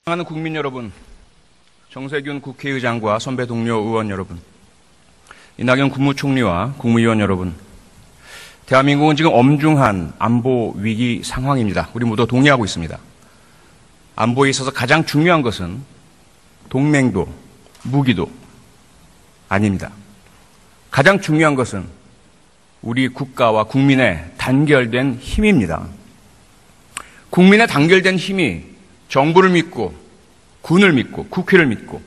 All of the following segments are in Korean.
사랑하는 국민 여러분, 정세균 국회의장과 선배 동료 의원 여러분, 이낙연 국무총리와 국무위원 여러분, 대한민국은 지금 엄중한 안보 위기 상황입니다. 우리 모두 동의하고 있습니다. 안보에 있어서 가장 중요한 것은 동맹도, 무기도 아닙니다. 가장 중요한 것은 우리 국가와 국민의 단결된 힘입니다. 국민의 단결된 힘이 정부를 믿고, 군을 믿고, 국회를 믿고,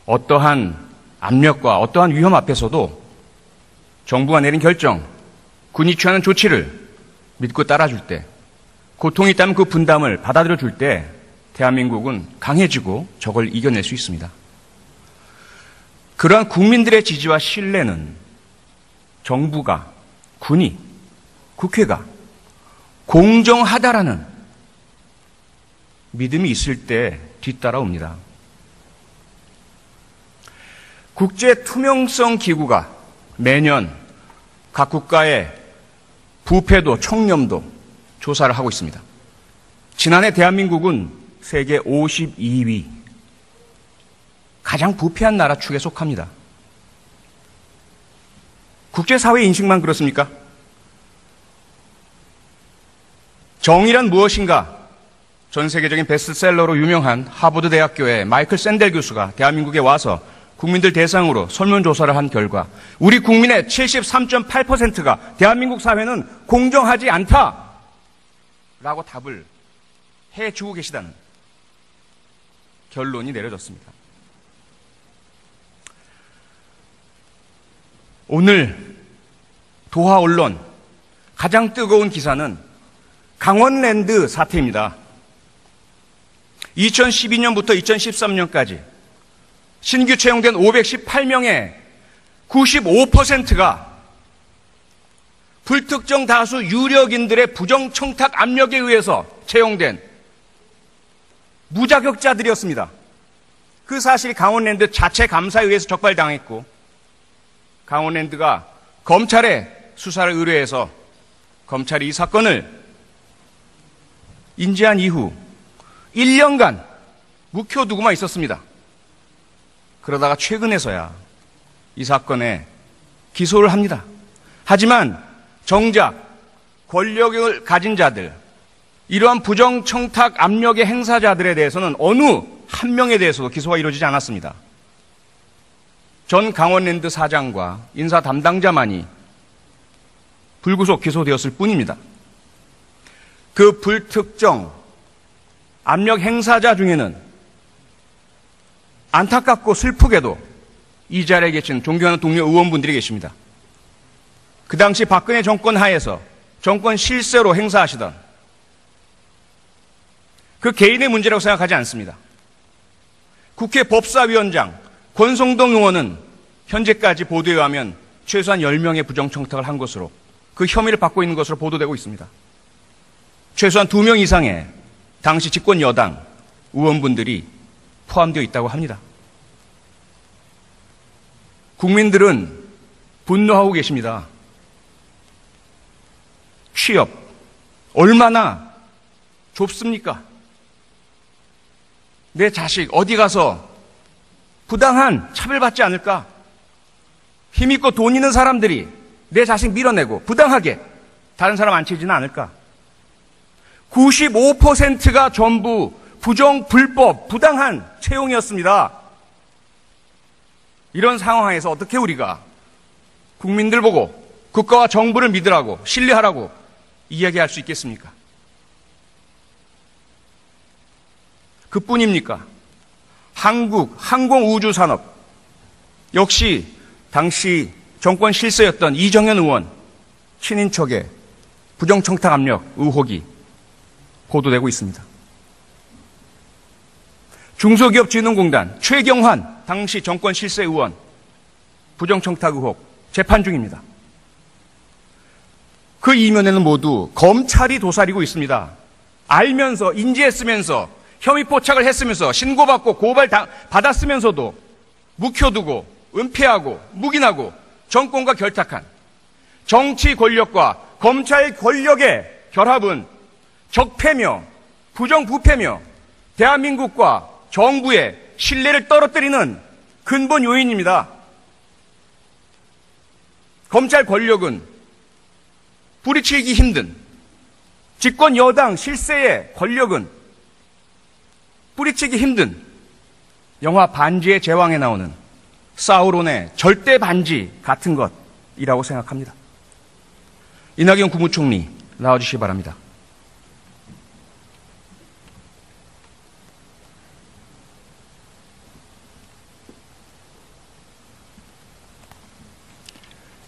어떠한 압력과 어떠한 위험 앞에서도 정부가 내린 결정, 군이 취하는 조치를 믿고 따라줄 때, 고통이 있다면 그 분담을 받아들여 줄 때 대한민국은 강해지고 적을 이겨낼 수 있습니다. 그러한 국민들의 지지와 신뢰는 정부가, 군이, 국회가 공정하다라는 믿음이 있을 때 뒤따라옵니다. 국제 투명성 기구가 매년 각 국가의 부패도 청렴도 조사를 하고 있습니다. 지난해 대한민국은 세계 52위, 가장 부패한 나라 축에 속합니다. 국제사회 인식만 그렇습니까? 정의란 무엇인가? 전 세계적인 베스트셀러로 유명한 하버드 대학교의 마이클 샌델 교수가 대한민국에 와서 국민들 대상으로 설문조사를 한 결과 우리 국민의 73.8%가 대한민국 사회는 공정하지 않다라고 답을 해주고 계시다는 결론이 내려졌습니다. 오늘 도하 언론 가장 뜨거운 기사는 강원랜드 사태입니다. 2012년부터 2013년까지 신규 채용된 518명의 95%가 불특정 다수 유력인들의 부정청탁 압력에 의해서 채용된 무자격자들이었습니다. 그 사실이 강원랜드 자체 감사에 의해서 적발당했고 강원랜드가 검찰에 수사를 의뢰해서 검찰이 이 사건을 인지한 이후 1년간 묵혀두고만 있었습니다. 그러다가 최근에서야 이 사건에 기소를 합니다. 하지만 정작 권력을 가진 자들, 이러한 부정청탁 압력의 행사자들에 대해서는 어느 한 명에 대해서도 기소가 이루어지지 않았습니다. 전 강원랜드 사장과 인사 담당자만이 불구속 기소되었을 뿐입니다. 그 불특정 압력 행사자 중에는 안타깝고 슬프게도 이 자리에 계신 존경하는 동료 의원분들이 계십니다. 그 당시 박근혜 정권 하에서 정권 실세로 행사하시던 그 개인의 문제라고 생각하지 않습니다. 국회 법사위원장 권성동 의원은 현재까지 보도에 의하면 최소한 10명의 부정청탁을 한 것으로 그 혐의를 받고 있는 것으로 보도되고 있습니다. 최소한 2명 이상의 당시 집권 여당 의원분들이 포함되어 있다고 합니다. 국민들은 분노하고 계십니다. 취업, 얼마나 좁습니까? 내 자식 어디 가서 부당한 차별받지 않을까? 힘있고 돈 있는 사람들이 내 자식 밀어내고 부당하게 다른 사람 앉히지는 않을까? 95%가 전부 부정, 불법, 부당한 채용이었습니다. 이런 상황에서 어떻게 우리가 국민들 보고 국가와 정부를 믿으라고, 신뢰하라고 이야기할 수 있겠습니까? 그뿐입니까? 한국 항공우주산업 역시 당시 정권 실세였던 이정현 의원 친인척의 부정청탁 압력 의혹이 보도되고 있습니다. 중소기업진흥공단 최경환 당시 정권 실세 의원 부정청탁 의혹 재판 중입니다. 그 이면에는 모두 검찰이 도사리고 있습니다. 알면서 인지했으면서 혐의 포착을 했으면서 신고받고 고발 받았으면서도 묵혀두고 은폐하고 묵인하고 정권과 결탁한 정치 권력과 검찰 권력의 결합은 적폐며 부정부패며 대한민국과 정부의 신뢰를 떨어뜨리는 근본 요인입니다. 검찰 권력은 뿌리치기 힘든 집권 여당 실세의 권력은 뿌리치기 힘든 영화 반지의 제왕에 나오는 사우론의 절대 반지 같은 것이라고 생각합니다. 이낙연 국무총리 나와주시기 바랍니다.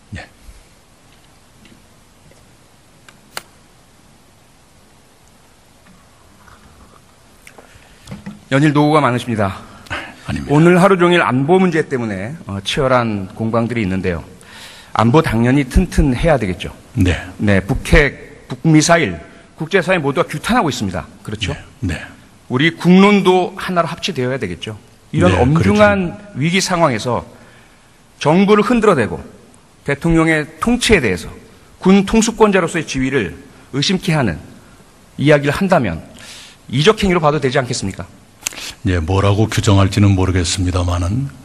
네. 연일 노고가 많으십니다. 아닙니다. 오늘 하루 종일 안보 문제 때문에 치열한 공방들이 있는데요. 안보 당연히 튼튼해야 되겠죠. 네. 네, 북핵, 북미사일, 국제사회 모두가 규탄하고 있습니다. 그렇죠? 네. 네. 우리 국론도 하나로 합치되어야 되겠죠. 이런 네, 엄중한 위기 상황에서 정부를 흔들어대고 대통령의 통치에 대해서 군 통수권자로서의 지위를 의심케 하는 이야기를 한다면 이적 행위로 봐도 되지 않겠습니까? 네, 뭐라고 규정할지는 모르겠습니다만은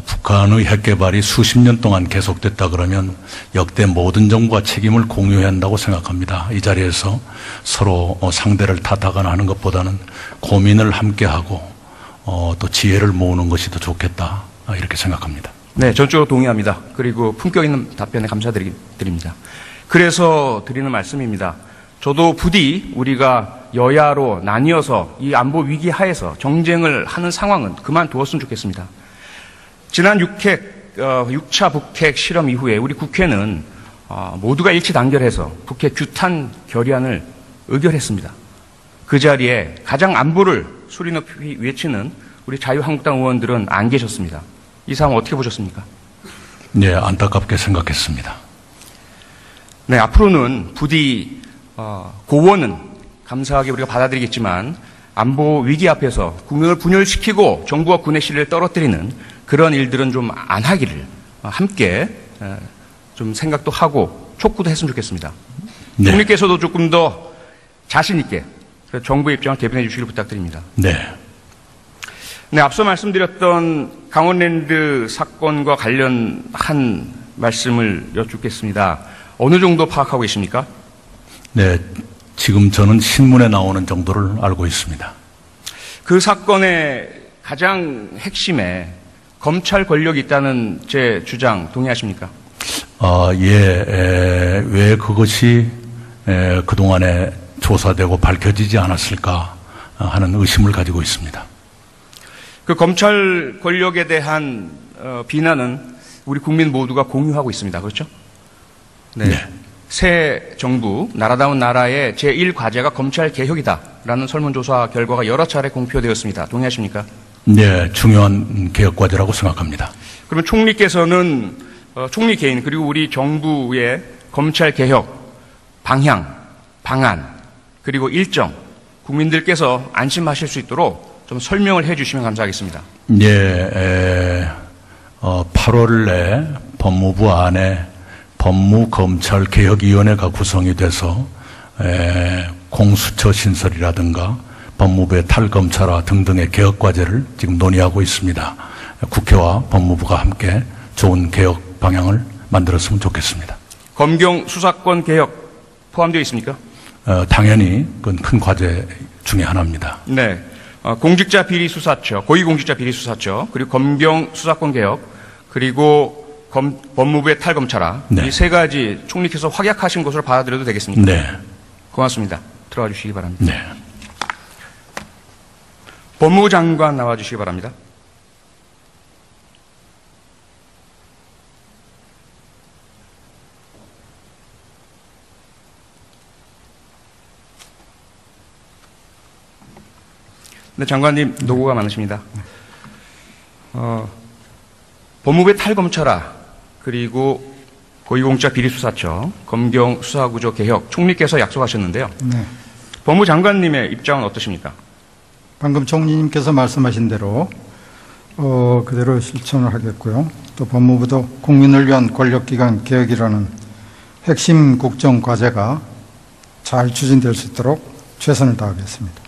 북한의 핵 개발이 수십 년 동안 계속됐다 그러면 역대 모든 정부가 책임을 공유해야 한다고 생각합니다. 이 자리에서 서로 상대를 탓하거나 하는 것보다는 고민을 함께하고 또 지혜를 모으는 것이 더 좋겠다 이렇게 생각합니다. 네, 전적으로 동의합니다. 그리고 품격 있는 답변에 감사드립니다. 그래서 드리는 말씀입니다. 저도 부디 우리가 여야로 나뉘어서 이 안보 위기 하에서 정쟁을 하는 상황은 그만두었으면 좋겠습니다. 지난 6차 북핵 실험 이후에 우리 국회는 모두가 일치 단결해서 북핵 규탄 결의안을 의결했습니다. 그 자리에 가장 안보를 소리 높이 외치는 우리 자유한국당 의원들은 안 계셨습니다. 이 상황 어떻게 보셨습니까? 네, 안타깝게 생각했습니다. 네, 앞으로는 부디 고원은 감사하게 우리가 받아들이겠지만 안보 위기 앞에서 국민을 분열시키고 정부와 군의 신뢰를 떨어뜨리는 그런 일들은 좀 안 하기를 함께 좀 생각도 하고 촉구도 했으면 좋겠습니다. 네. 총리께서도 조금 더 자신 있게 정부의 입장을 대변해 주시길 부탁드립니다. 네. 네, 앞서 말씀드렸던 강원랜드 사건과 관련한 말씀을 여쭙겠습니다. 어느 정도 파악하고 계십니까? 네, 지금 저는 신문에 나오는 정도를 알고 있습니다. 그 사건의 가장 핵심에 검찰 권력이 있다는 제 주장 동의하십니까? 예, 왜 그것이 그동안에 조사되고 밝혀지지 않았을까 하는 의심을 가지고 있습니다. 그 검찰 권력에 대한 비난은 우리 국민 모두가 공유하고 있습니다. 그렇죠? 네. 네. 새 정부, 나라다운 나라의 제1과제가 검찰 개혁이다라는 설문조사 결과가 여러 차례 공표되었습니다. 동의하십니까? 네, 중요한 개혁 과제라고 생각합니다. 그러면 총리께서는 총리 개인 그리고 우리 정부의 검찰 개혁 방향, 방안 그리고 일정 국민들께서 안심하실 수 있도록 좀 설명을 해주시면 감사하겠습니다. 네, 8월 내 법무부 안에 법무검찰개혁위원회가 구성이 돼서 공수처 신설이라든가 법무부의 탈검찰화 등등의 개혁 과제를 지금 논의하고 있습니다. 국회와 법무부가 함께 좋은 개혁 방향을 만들었으면 좋겠습니다. 검경 수사권 개혁 포함되어 있습니까? 당연히 그건 큰 과제 중에 하나입니다. 네. 공직자 비리 수사처, 고위공직자 비리 수사처, 그리고 검경 수사권 개혁, 그리고 법무부의 탈검찰화. 네. 이 세 가지 총리께서 확약하신 것으로 받아들여도 되겠습니까? 네. 고맙습니다. 들어와 주시기 바랍니다. 네. 법무부 장관 나와 주시기 바랍니다. 네, 장관님 노고가 많으십니다. 법무부의 탈검찰화 그리고 고위공직자 비리수사처 검경 수사구조 개혁 총리께서 약속하셨는데요. 네. 법무부 장관님의 입장은 어떠십니까? 방금 총리님께서 말씀하신 대로 그대로 실천을 하겠고요. 또 법무부도 국민을 위한 권력기관 개혁이라는 핵심 국정 과제가 잘 추진될 수 있도록 최선을 다하겠습니다.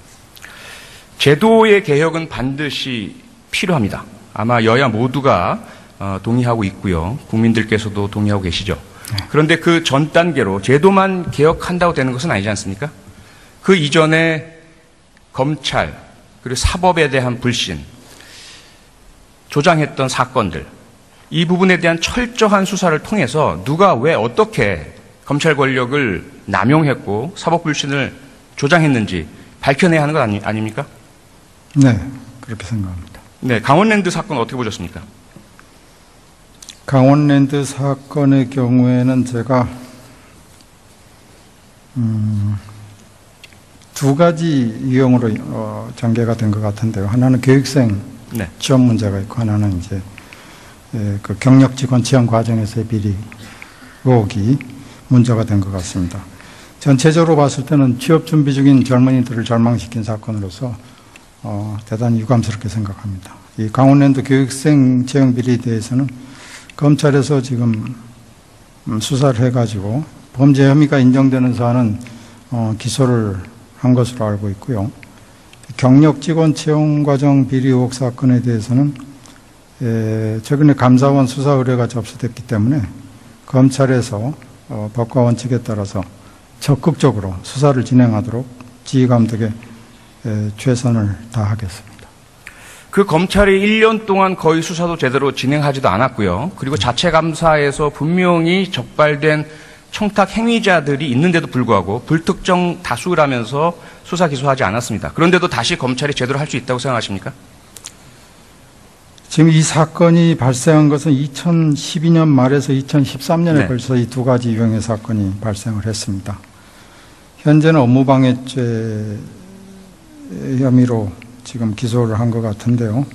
제도의 개혁은 반드시 필요합니다. 아마 여야 모두가 동의하고 있고요. 국민들께서도 동의하고 계시죠. 그런데 그 전 단계로 제도만 개혁한다고 되는 것은 아니지 않습니까? 그 이전에 검찰 그리고 사법에 대한 불신, 조장했던 사건들, 이 부분에 대한 철저한 수사를 통해서 누가 왜 어떻게 검찰 권력을 남용했고 사법 불신을 조장했는지 밝혀내야 하는 것 아닙니까? 네, 그렇게 생각합니다. 네, 강원랜드 사건 어떻게 보셨습니까? 강원랜드 사건의 경우에는 제가 두 가지 유형으로 전개가 된 것 같은데요. 하나는 교육생 네. 취업 문제가 있고, 하나는 이제 그 경력 직원 지원 과정에서의 비리 의혹이 문제가 된 것 같습니다. 전체적으로 봤을 때는 취업 준비 중인 젊은이들을 절망시킨 사건으로서 대단히 유감스럽게 생각합니다. 이 강원랜드 교육생 채용 비리에 대해서는 검찰에서 지금 수사를 해가지고 범죄 혐의가 인정되는 사안은 기소를 한 것으로 알고 있고요. 경력 직원 채용 과정 비리 의혹 사건에 대해서는 최근에 감사원 수사 의뢰가 접수됐기 때문에 검찰에서 법과 원칙에 따라서 적극적으로 수사를 진행하도록 지휘감독에 최선을 다하겠습니다. 그 검찰이 1년 동안 거의 수사도 제대로 진행하지도 않았고요. 그리고 자체 감사에서 분명히 적발된 청탁 행위자들이 있는데도 불구하고 불특정 다수라면서 수사 기소하지 않았습니다. 그런데도 다시 검찰이 제대로 할 수 있다고 생각하십니까? 지금 이 사건이 발생한 것은 2012년 말에서 2013년에 네. 벌써 이 두 가지 유형의 사건이 발생을 했습니다. 현재는 업무방해죄 혐의로 지금 기소를 한 것 같은데요.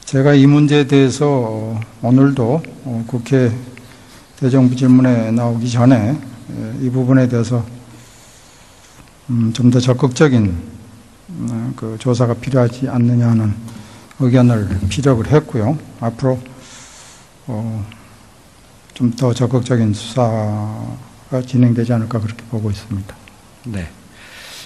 제가 이 문제에 대해서 오늘도 국회 대정부 질문에 나오기 전에 이 부분에 대해서 좀 더 적극적인 그 조사가 필요하지 않느냐 하는 의견을 피력을 했고요. 앞으로 좀 더 적극적인 수사가 진행되지 않을까 그렇게 보고 있습니다. 네.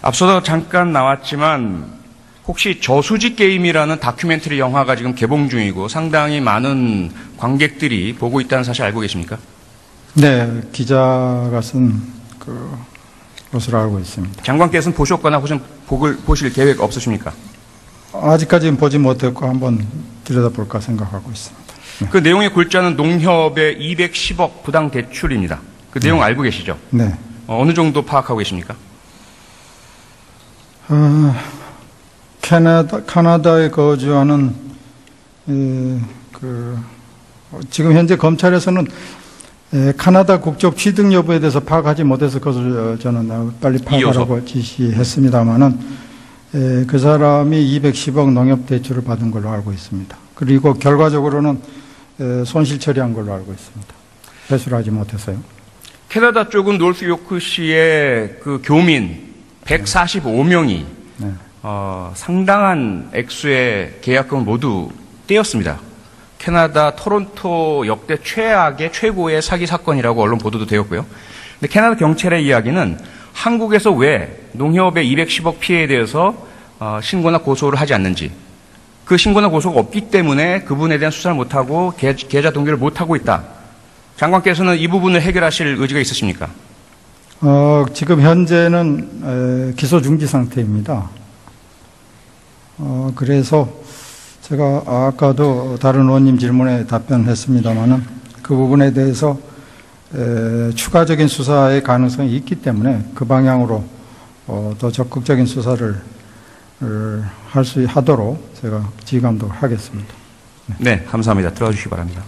앞서도 잠깐 나왔지만 혹시 저수지 게임이라는 다큐멘터리 영화가 지금 개봉 중이고 상당히 많은 관객들이 보고 있다는 사실 알고 계십니까? 네, 기자가 쓴 것으로 알고 있습니다. 장관께서는 보셨거나 혹시 보실 계획 없으십니까? 아직까지는 보지 못했고 한번 들여다볼까 생각하고 있습니다. 네. 그 내용의 골자는 농협의 210억 부당 대출입니다. 그 내용 알고 계시죠? 네. 어느 정도 파악하고 계십니까? 캐나다에 거주하는 지금 현재 검찰에서는 카나다 국적 취득 여부에 대해서 파악하지 못해서 그것을 저는 빨리 파악하라고 지시했습니다마는 그 사람이 210억 농협 대출을 받은 걸로 알고 있습니다. 그리고 결과적으로는 손실 처리한 걸로 알고 있습니다. 회수를 하지 못해서요. 캐나다 쪽은 노스 요크시의 그 교민 145명이 네. 상당한 액수의 계약금을 모두 떼었습니다. 캐나다 토론토 역대 최고의 사기 사건이라고 언론 보도도 되었고요. 근데 캐나다 경찰의 이야기는 한국에서 왜 농협의 210억 피해에 대해서 신고나 고소를 하지 않는지, 그 신고나 고소가 없기 때문에 그분에 대한 수사를 못하고 계좌 동결을 못하고 있다. 장관께서는 이 부분을 해결하실 의지가 있으십니까? 지금 현재는 기소 중지 상태입니다. 그래서 제가 아까도 다른 의원님 질문에 답변했습니다마는 그 부분에 대해서 추가적인 수사의 가능성이 있기 때문에 그 방향으로 더 적극적인 수사를 하도록 제가 지휘감독을 하겠습니다. 네, 감사합니다. 들어가 주시기 바랍니다.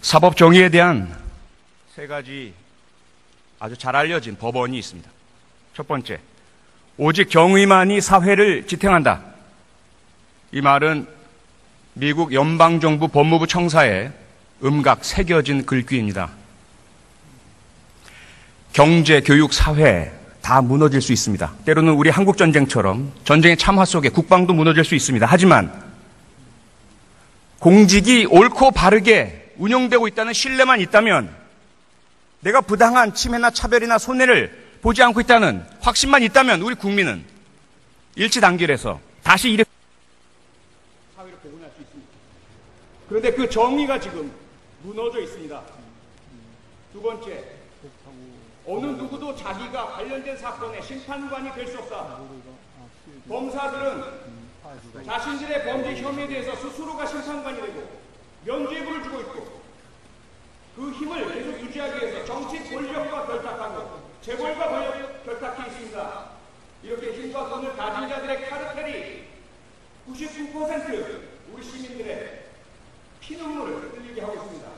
사법 정의에 대한 세 가지 아주 잘 알려진 법원이 있습니다. 첫 번째, 오직 정의만이 사회를 지탱한다. 이 말은 미국 연방정부 법무부 청사에 음각 새겨진 글귀입니다. 경제, 교육, 사회 다 무너질 수 있습니다. 때로는 우리 한국전쟁처럼 전쟁의 참화 속에 국방도 무너질 수 있습니다. 하지만 공직이 옳고 바르게 운영되고 있다는 신뢰만 있다면, 내가 부당한 침해나 차별이나 손해를 보지 않고 있다는 확신만 있다면 우리 국민은 일치단결해서 다시 사회를 복원할 수 있습니다. 그런데 그 정의가 지금 무너져 있습니다. 두 번째, 어느 누구도 자기가 관련된 사건의 심판관이 될 수 없다. 검사들은 자신들의 범죄 혐의에 대해서 스스로가 심판관이 되고 면죄부를 주고 있고, 그 힘을 계속 유지하기 위해서 정치 권력과 결탁하고 재벌과 결탁해 있습니다. 이렇게 힘과 돈을 가진 자들의 카르텔이 99% 우리 시민들의 피눈물을 흘리게 하고 있습니다.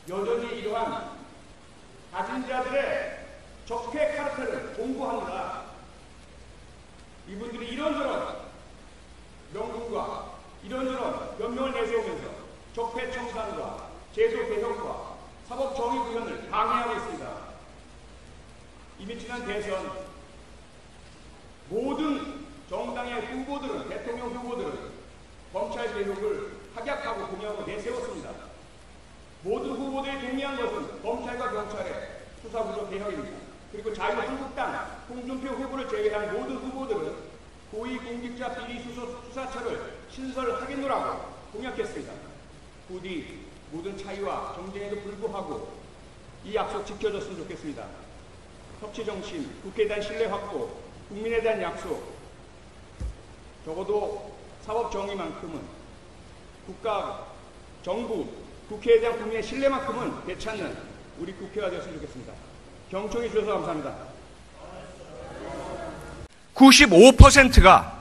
여전히 이러한 가진 자들의 적폐 카르텔을 공고합니다. 이분들이 이런저런 명분과 이런저런 변명을 내세우면서 적폐 청산과 제도 개혁과 사법 정의 구현을 방해하고 있습니다. 이미 지난 대선 모든 정당의 후보들은, 대통령 후보들은 검찰 개혁을 확약하고 공약으로 내세웠습니다. 모든 후보들이 동의한 것은 검찰과 경찰의 수사구조 개혁입니다. 그리고 자유한국당 홍준표 후보를 제외한 모든 후보들은 고위공직자 비리 수사처를 신설하겠노라고 공약했습니다. 부디 모든 차이와 정쟁에도 불구하고 이 약속 지켜줬으면 좋겠습니다. 협치정신, 국회에 대한 신뢰 확보, 국민에 대한 약속, 적어도 사법정의만큼은 국가, 정부, 국회에 대한 국민의 신뢰만큼은 되찾는 우리 국회가 되었으면 좋겠습니다. 경청해 주셔서 감사합니다. 95%가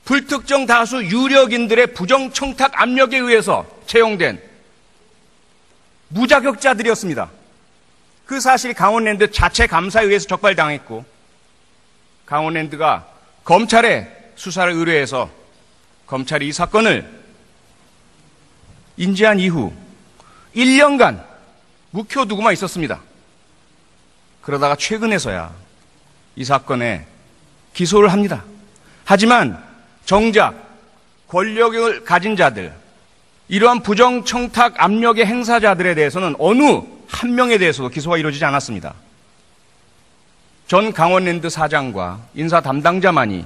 불특정 다수 유력인들의 부정청탁 압력에 의해서 채용된 무자격자들이었습니다. 그 사실이 강원랜드 자체 감사에 의해서 적발당했고, 강원랜드가 검찰에 수사를 의뢰해서 검찰이 이 사건을 인지한 이후 1년간 묵혀두고만 있었습니다. 그러다가 최근에서야 이 사건에 기소를 합니다. 하지만 정작 권력을 가진 자들, 이러한 부정청탁 압력의 행사자들에 대해서는 어느 한 명에 대해서도 기소가 이루어지지 않았습니다. 전 강원랜드 사장과 인사 담당자만이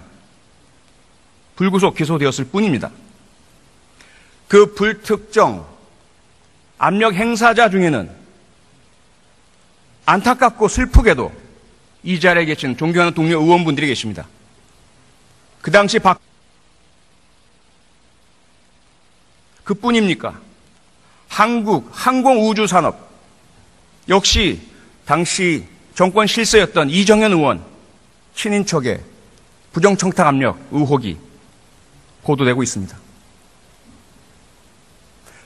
불구속 기소되었을 뿐입니다. 그 불특정 압력 행사자 중에는 안타깝고 슬프게도 이 자리에 계신 존경하는 동료 의원분들이 계십니다. 그 당시 그뿐입니까? 한국 항공우주산업 역시 당시 정권 실세였던 이정현 의원 친인척의 부정청탁 압력 의혹이 보도되고 있습니다.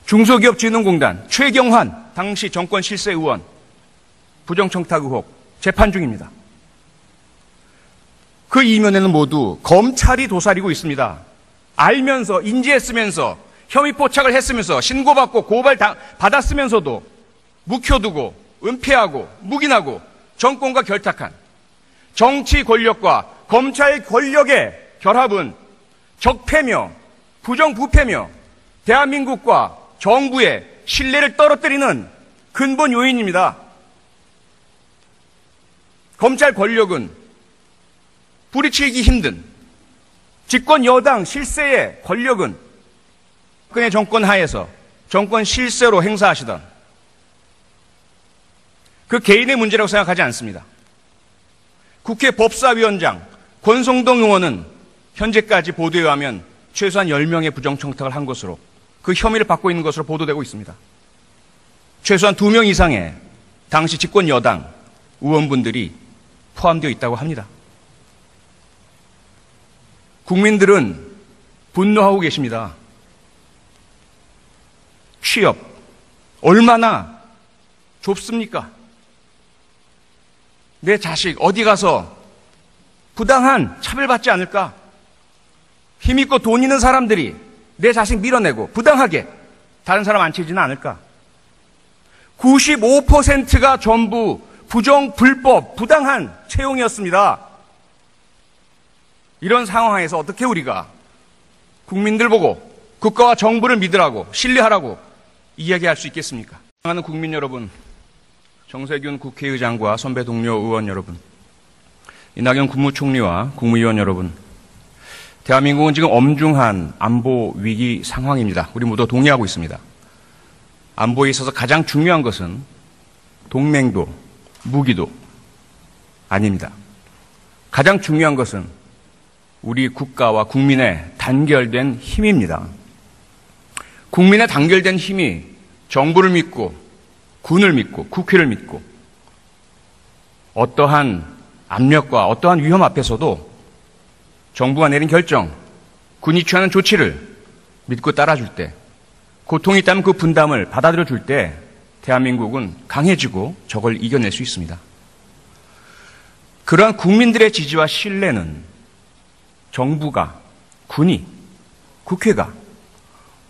중소기업진흥공단 최경환 당시 정권 실세 의원 부정청탁 의혹 재판 중입니다. 그 이면에는 모두 검찰이 도사리고 있습니다. 알면서, 인지했으면서, 혐의 포착을 했으면서, 신고받고 고발 받았으면서도 묵혀두고 은폐하고 묵인하고 정권과 결탁한 정치 권력과 검찰 권력의 결합은 적폐며 부정부패며 대한민국과 정부의 신뢰를 떨어뜨리는 근본 요인입니다. 검찰 권력은 뿌리치기 힘든 집권 여당 실세의 권력은 박근혜 정권 하에서 정권 실세로 행사하시던 그 개인의 문제라고 생각하지 않습니다. 국회 법사위원장 권성동 의원은 현재까지 보도에 의하면 최소한 10명의 부정청탁을 한 것으로, 그 혐의를 받고 있는 것으로 보도되고 있습니다. 최소한 2명 이상의 당시 집권 여당 의원분들이 포함되어 있다고 합니다. 국민들은 분노하고 계십니다. 취업 얼마나 좁습니까? 내 자식 어디 가서 부당한 차별받지 않을까? 힘있고 돈 있는 사람들이 내 자식 밀어내고 부당하게 다른 사람 앉히지는 않을까? 95%가 전부 부정, 불법, 부당한 채용이었습니다. 이런 상황에서 어떻게 우리가 국민들 보고 국가와 정부를 믿으라고, 신뢰하라고 이야기할 수 있겠습니까? 사랑하는 국민 여러분, 정세균 국회의장과 선배 동료 의원 여러분, 이낙연 국무총리와 국무위원 여러분, 대한민국은 지금 엄중한 안보 위기 상황입니다. 우리 모두 동의하고 있습니다. 안보에 있어서 가장 중요한 것은 동맹도, 무기도 아닙니다. 가장 중요한 것은 우리 국가와 국민의 단결된 힘입니다. 국민의 단결된 힘이 정부를 믿고, 군을 믿고, 국회를 믿고, 어떠한 압력과 어떠한 위험 앞에서도 정부가 내린 결정, 군이 취하는 조치를 믿고 따라줄 때, 고통이 있다면 그 분담을 받아들여 줄 때 대한민국은 강해지고 적을 이겨낼 수 있습니다. 그러한 국민들의 지지와 신뢰는 정부가, 군이, 국회가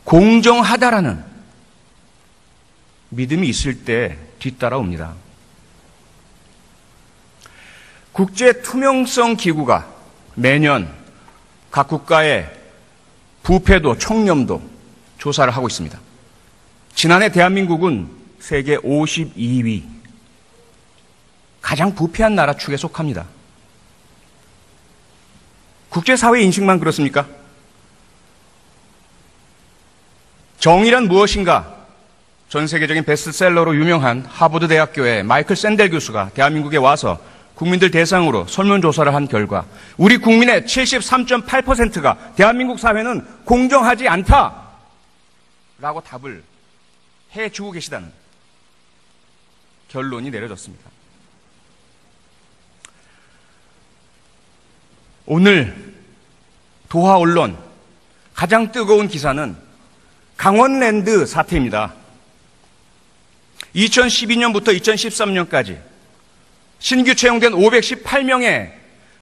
공정하다라는 믿음이 있을 때 뒤따라옵니다. 국제 투명성 기구가 매년 각 국가의 부패도 청렴도 조사를 하고 있습니다. 지난해 대한민국은 세계 52위, 가장 부패한 나라 축에 속합니다. 국제사회 인식만 그렇습니까? 정의란 무엇인가? 전 세계적인 베스트셀러로 유명한 하버드 대학교의 마이클 샌델 교수가 대한민국에 와서 국민들 대상으로 설문조사를 한 결과 우리 국민의 73.8%가 대한민국 사회는 공정하지 않다라고 답을 해주고 계시다는 결론이 내려졌습니다. 오늘 도하 언론 가장 뜨거운 기사는 강원랜드 사태입니다. 2012년부터 2013년까지 신규 채용된 518명의